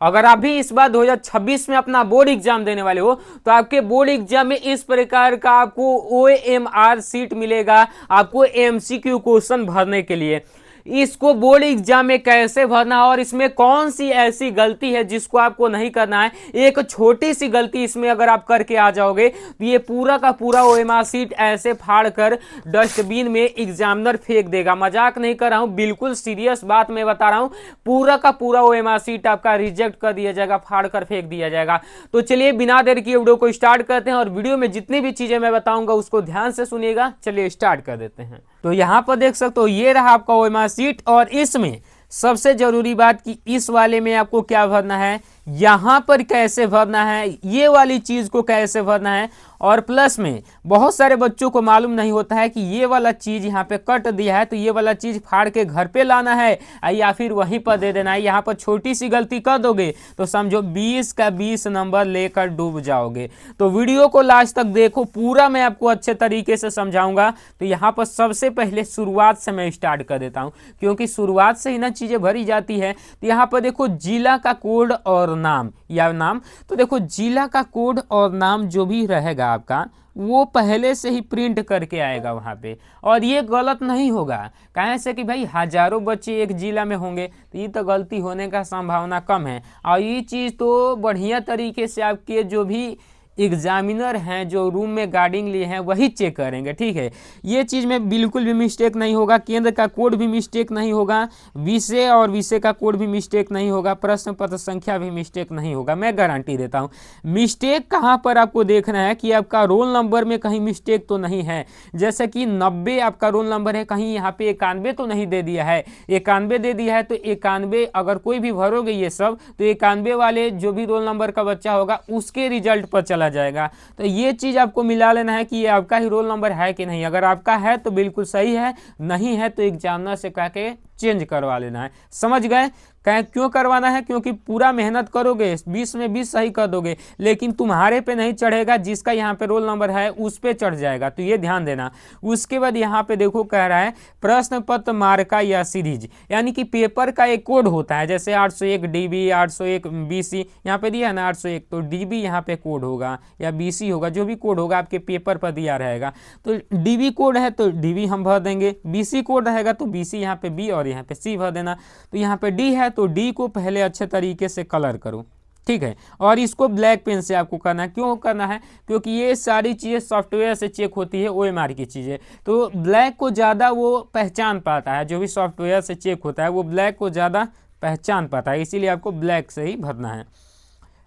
अगर आप भी इस बार 2026 में अपना बोर्ड एग्जाम देने वाले हो तो आपके बोर्ड एग्जाम में इस प्रकार का आपको OMR सीट मिलेगा आपको MCQ क्वेश्चन भरने के लिए। इसको बोर्ड एग्जाम में कैसे भरना है और इसमें कौन सी ऐसी गलती है जिसको आपको नहीं करना है, एक छोटी सी गलती इसमें अगर आप करके आ जाओगे तो ये पूरा का पूरा OMR सीट ऐसे फाड़ कर डस्टबिन में एग्जामिनर फेंक देगा। मजाक नहीं कर रहा हूं, बिल्कुल सीरियस बात मैं बता रहा हूं। पूरा का पूरा OMR सीट आपका रिजेक्ट कर दिया जाएगा, फाड़ कर फेंक दिया जाएगा। तो चलिए बिना देर किए वीडियो को स्टार्ट करते हैं और वीडियो में जितनी भी चीजें मैं बताऊंगा उसको ध्यान से सुनिएगा। चलिए स्टार्ट कर देते हैं। तो यहां पर देख सकते हो ये रहा आपका OMR सीट और इसमें सबसे जरूरी बात कि इस वाले में आपको क्या भरना है, यहां पर कैसे भरना है, ये वाली चीज को कैसे भरना है। और प्लस में बहुत सारे बच्चों को मालूम नहीं होता है कि ये वाला चीज यहाँ पे कट दिया है तो ये वाला चीज फाड़ के घर पे लाना है या फिर वहीं पर दे देना है। यहाँ पर छोटी सी गलती कर दोगे तो समझो 20 का 20 नंबर लेकर डूब जाओगे। तो वीडियो को लास्ट तक देखो, पूरा मैं आपको अच्छे तरीके से समझाऊंगा। तो यहाँ पर सबसे पहले शुरुआत से मैं स्टार्ट कर देता हूँ क्योंकि शुरुआत से ही ना चीजें भरी जाती है। तो यहाँ पर देखो जिला का कोड और नाम या नाम, तो देखो जिला का कोड और नाम जो भी रहेगा आपका वो पहले से ही प्रिंट करके आएगा वहां पे। और ये गलत नहीं होगा, कहें से कि भाई हजारों बच्चे एक जिला में होंगे तो ये तो गलती होने का संभावना कम है। और ये चीज़ तो बढ़िया तरीके से आपके जो भी एग्जामिनर हैं जो रूम में गार्डिंग लिए हैं वही चेक करेंगे, ठीक है। ये चीज़ में बिल्कुल भी मिस्टेक नहीं होगा, केंद्र का कोड भी मिस्टेक नहीं होगा, विषय और विषय का कोड भी मिस्टेक नहीं होगा, प्रश्न पत्र संख्या भी मिस्टेक नहीं होगा, मैं गारंटी देता हूँ। मिस्टेक कहाँ पर आपको देखना है कि आपका रोल नंबर में कहीं मिस्टेक तो नहीं है। जैसे कि 90 आपका रोल नंबर है, कहीं यहाँ पे 91 तो नहीं दे दिया है। 91 दे दिया है तो 91 अगर कोई भी भरोगे ये सब तो 91 वाले जो भी रोल नंबर का बच्चा होगा उसके रिजल्ट पर चला जाएगा। तो ये चीज आपको मिला लेना है कि ये आपका ही रोल नंबर है कि नहीं। अगर आपका है तो बिल्कुल सही है, नहीं है तो एग्जामिनर से कह के चेंज करवा लेना है। समझ गए? क्यों करवाना है? क्योंकि पूरा मेहनत करोगे 20 में 20 सही कर दोगे लेकिन तुम्हारे पे नहीं चढ़ेगा, जिसका यहाँ पे रोल नंबर है उस पे चढ़ जाएगा, तो ये ध्यान देना। उसके बाद यहाँ पे देखो कह रहा है प्रश्न पत्र मार्का या सीरीज, यानी कि पेपर का एक कोड होता है। जैसे 801 DB 801 BC यहाँ पे दिया है ना 801, तो DB यहाँ पे कोड होगा या BC होगा, जो भी कोड होगा आपके पेपर पर दिया रहेगा। तो DB कोड है तो DB हम भर देंगे, BC कोड रहेगा तो BC यहाँ पे B और यहाँ पे C भर देना। तो यहाँ पे D है तो D को पहले अच्छे तरीके से कलर करो, ठीक है। और इसको ब्लैक पेन से आपको करना है। क्यों करना है? क्योंकि ये सारी चीज़ें सॉफ्टवेयर से चेक होती है, OMR की चीज़ें, तो ब्लैक को ज़्यादा वो पहचान पाता है। जो भी सॉफ्टवेयर से चेक होता है वो ब्लैक को ज़्यादा पहचान पाता है, इसीलिए आपको ब्लैक से ही भरना है।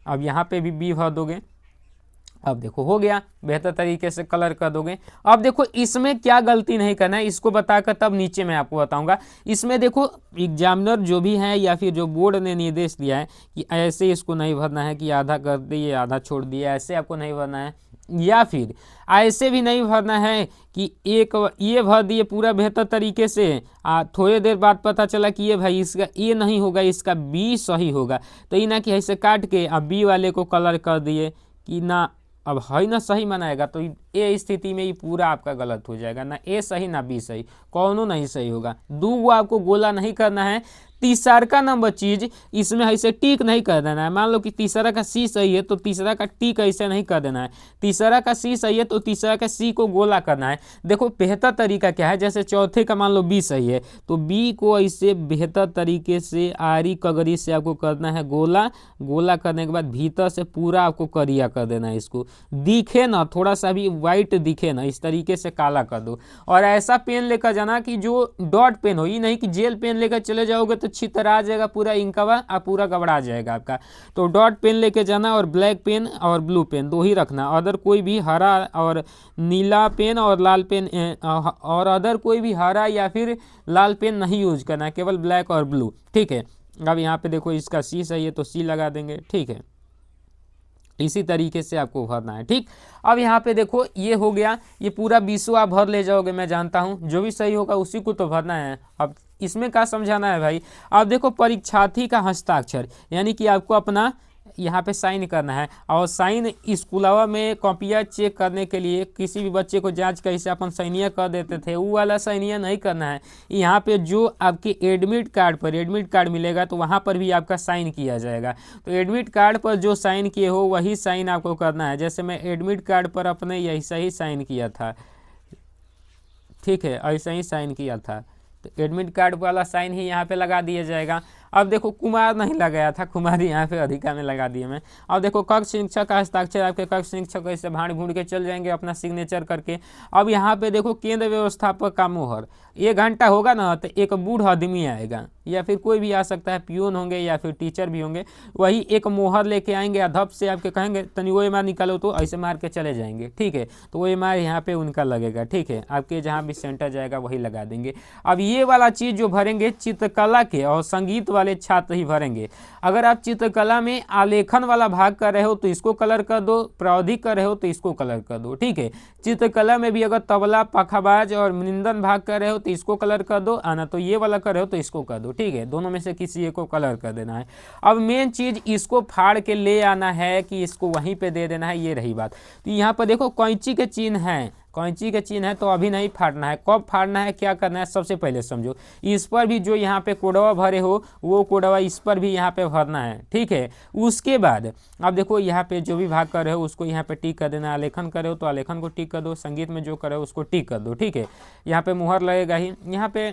अब यहाँ पे भी B भर दोगे। अब देखो हो गया, बेहतर तरीके से कलर कर दोगे। अब देखो इसमें क्या गलती नहीं करना है, इसको बताकर तब नीचे मैं आपको बताऊंगा। इसमें देखो एग्जामिनर जो भी है या फिर जो बोर्ड ने निर्देश दिया है कि ऐसे इसको नहीं भरना है कि आधा कर दिए आधा छोड़ दिए, ऐसे आपको नहीं भरना है। या फिर ऐसे भी नहीं भरना है कि एक ये भर दिए पूरा बेहतर तरीके से, थोड़ी देर बाद पता चला कि ये भाई इसका ए नहीं होगा, इसका B सही होगा। तो ये ना कि ऐसे काट के अब B वाले को कलर कर दिए कि ना अब है ना सही मनाएगा, तो ये स्थिति में ये पूरा आपका गलत हो जाएगा। ना A सही ना B सही, कौनों नहीं सही होगा। दूगो आपको गोला नहीं करना है। तीसरा नंबर चीज इसमें ऐसे टिक नहीं कर देना है। मान लो कि तीसरा का C सही है तो तीसरा का टिक ऐसे नहीं कर देना है। तीसरा का C सही है तो तीसरा का C को गोला करना है। देखो बेहतर तरीका क्या है, जैसे चौथे का मान लो B सही है तो B को ऐसे बेहतर तरीके से आरी कगरी से आपको करना है गोला। गोला करने के बाद भीतर से पूरा आपको करिया कर देना है। इसको दिखे ना थोड़ा सा भी वाइट दिखे ना, इस तरीके से काला कर दो। और ऐसा पेन लेकर जाना कि जो डॉट पेन हो, ये नहीं कि जेल पेन लेकर चले जाओगे तो छितरा जाएगा पूरा इंकवा और पूरा गबड़ा जाएगा आपका। तो डॉट पेन लेके जाना और ब्लैक पेन और ब्लू पेन दो ही रखना। अदर कोई भी हरा और नीला पेन और लाल पेन और अदर कोई भी हरा या फिर लाल पेन नहीं यूज करना, केवल ब्लैक और ब्लू, ठीक है। अब यहाँ पे देखो इसका C सही है तो C लगा देंगे, ठीक है। इसी तरीके से आपको भरना है, ठीक। अब यहाँ पे देखो ये हो गया, ये पूरा 20 आप भर ले जाओगे, मैं जानता हूँ। जो भी सही होगा उसी को तो भरना है। अब इसमें क्या समझाना है भाई, अब देखो परीक्षार्थी का हस्ताक्षर, यानी कि आपको अपना यहाँ पे साइन करना है। और साइन स्कूलवा में कॉपियाँ चेक करने के लिए किसी भी बच्चे को जांच कैसे अपन साइनिया कर देते थे, वो वाला साइनिया नहीं करना है। यहाँ पे जो आपके एडमिट कार्ड मिलेगा तो वहाँ पर भी आपका साइन किया जाएगा। तो एडमिट कार्ड पर जो साइन किए हो वही साइन आपको करना है। जैसे मैं एडमिट कार्ड पर अपने ऐसा ही साइन किया था, ठीक है, ऐसा ही साइन किया था, तो एडमिट कार्ड वाला साइन ही यहाँ पे लगा दिया जाएगा। अब देखो कुमार नहीं लगाया था, कुमार यहाँ पे अधिका में लगा दिया मैं। अब देखो कक्ष शिक्षक का हस्ताक्षर, आपके कक्ष शिक्षक ऐसे भाड़ भूड़ के चल जाएंगे अपना सिग्नेचर करके। अब यहाँ पे देखो केंद्र व्यवस्थापक का मोहर, 1 घंटा होगा ना तो एक बूढ़ आदमी आएगा या फिर कोई भी आ सकता है, पियून होंगे या फिर टीचर भी होंगे, वही एक मोहर लेके आएंगे, अधप से आपके कहेंगे तनी वो मार निकालो, तो ऐसे मार के चले जाएंगे, ठीक है। तो वो मार यहाँ पे उनका लगेगा, ठीक है, आपके जहाँ भी सेंटर जाएगा वही लगा देंगे। अब ये वाला चीज़ जो भरेंगे चित्रकला के और संगीत वाले छात्र ही भरेंगे। अगर आप चित्रकला में आलेखन वाला भाग कर रहे हो तो इसको कलर कर दो, प्रावधिक कर रहे हो तो इसको कलर कर दो, ठीक है। चित्रकला में भी अगर तबला, पखाबाज और मृदंगम भाग कर रहे हो तो इसको कलर कर दो, आना तो ये वाला कर रहे हो तो इसको कर दो, ठीक है। दोनों में से किसी एक को कलर कर देना है। अब मेन चीज इसको फाड़ के ले आना है कि इसको वहीं पे दे देना है, ये रही बात। तो यहाँ पर देखो कैंची के चिन्ह है, कैंची के चिन्ह है तो अभी नहीं फाड़ना है। कब फाड़ना है, क्या करना है, सबसे पहले समझो। इस पर भी जो यहाँ पे कोडवा भरे हो वो कोडवा इस पर भी यहाँ पे भरना है, ठीक है। उसके बाद अब देखो यहाँ पे जो भी भाग कर रहे हो उसको यहाँ पे टिक कर देना। आलेखन कर रहे हो तो आलेखन को टिक कर दो, संगीत में जो कर रहे हो उसको टिक कर दो, ठीक है। यहाँ पे मुहर लगेगा ही, यहाँ पे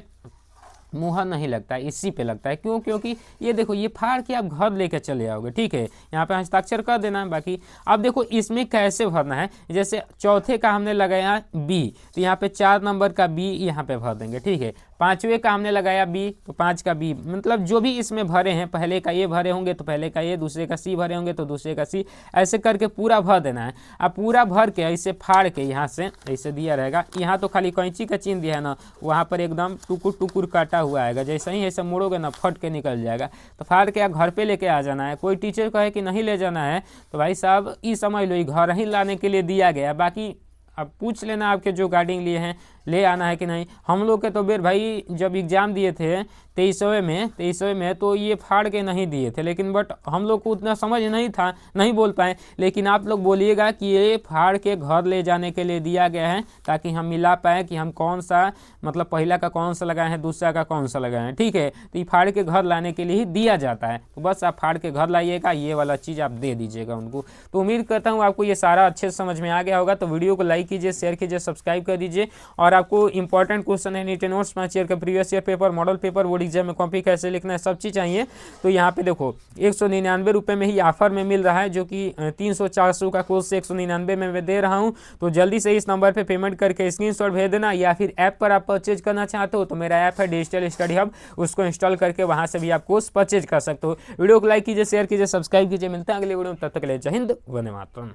मुहर नहीं लगता है, इसी पे लगता है। क्यों? क्योंकि ये देखो ये फाड़ के आप घर लेके चले आओगे, ठीक है। यहाँ पे हस्ताक्षर कर देना है बाकी। अब देखो इसमें कैसे भरना है, जैसे चौथे का हमने लगाया बी तो यहाँ पे 4 नंबर का बी यहाँ पे भर देंगे, ठीक है। 5वें का हमने लगाया बी तो 5 का बी, मतलब जो भी इसमें भरे हैं, पहले का ये भरे होंगे तो पहले का ये, दूसरे का सी भरे होंगे तो दूसरे का सी, ऐसे करके पूरा भर देना है। अब पूरा भर के ऐसे फाड़ के यहाँ से ऐसे दिया रहेगा। यहाँ तो खाली कैंची का चिन्ह दिया है ना, वहाँ पर एकदम टुकुर टुकुर काटा हुआ आएगा, जैसे ही ऐसे मोड़ोगे ना फट के निकल जाएगा। तो फाड़ के घर पे लेके आ जाना है। कोई टीचर कहे कि नहीं ले जाना है तो भाई साहब ये समझ लो घर ही लाने के लिए दिया गया। बाकी अब पूछ लेना आपके जो गार्डिंग लिए हैं ले आना है कि नहीं। हम लोग के तो बेर भाई जब एग्ज़ाम दिए थे 23वें में तो ये फाड़ के नहीं दिए थे, लेकिन बट हम लोग को उतना समझ नहीं था, नहीं बोल पाए। लेकिन आप लोग बोलिएगा कि ये फाड़ के घर ले जाने के लिए दिया गया है ताकि हम मिला पाएँ कि हम कौन सा, मतलब पहला का कौन सा लगाए हैं, दूसरा का कौन सा लगाए हैं, ठीक है। तो ये फाड़ के घर लाने के लिए ही दिया जाता है। तो बस आप फाड़ के घर लाइएगा, ये वाला चीज़ आप दे दीजिएगा उनको। तो उम्मीद करता हूँ आपको ये सारा अच्छे से समझ में आ गया होगा। तो वीडियो को लाइक कीजिए, शेयर कीजिए, सब्सक्राइब कर दीजिए। और आपको इंपॉर्टेंट क्वेश्चन है नीट नोट्स 5 ईयर का previous year paper, model paper, board exam में कॉपी कैसे लिखना है, सब चीज़ चाहिए तो यहाँ पे देखो 199 रुपये में ही ऑफर में मिल रहा है, जो कि 300-400 का कोर्स 199 में मैं दे रहा हूँ। तो जल्दी से इस नंबर पे पेमेंट करके स्क्रीनशॉट भेज देना, या फिर ऐप पर आप परचेज करना चाहते हो तो मेरा ऐप है डिजिटल स्टडी हब, उसको इंस्टॉल करके वहाँ से भी आप कोर्स परचेज कर सकते हो। वीडियो को लाइक कीजिए, शेयर कीजिए, सब्सक्राइब कीजिए। मिलते हैं अगले वीडियो में, तब तक के लिए जय हिंद, वंदे मातरम।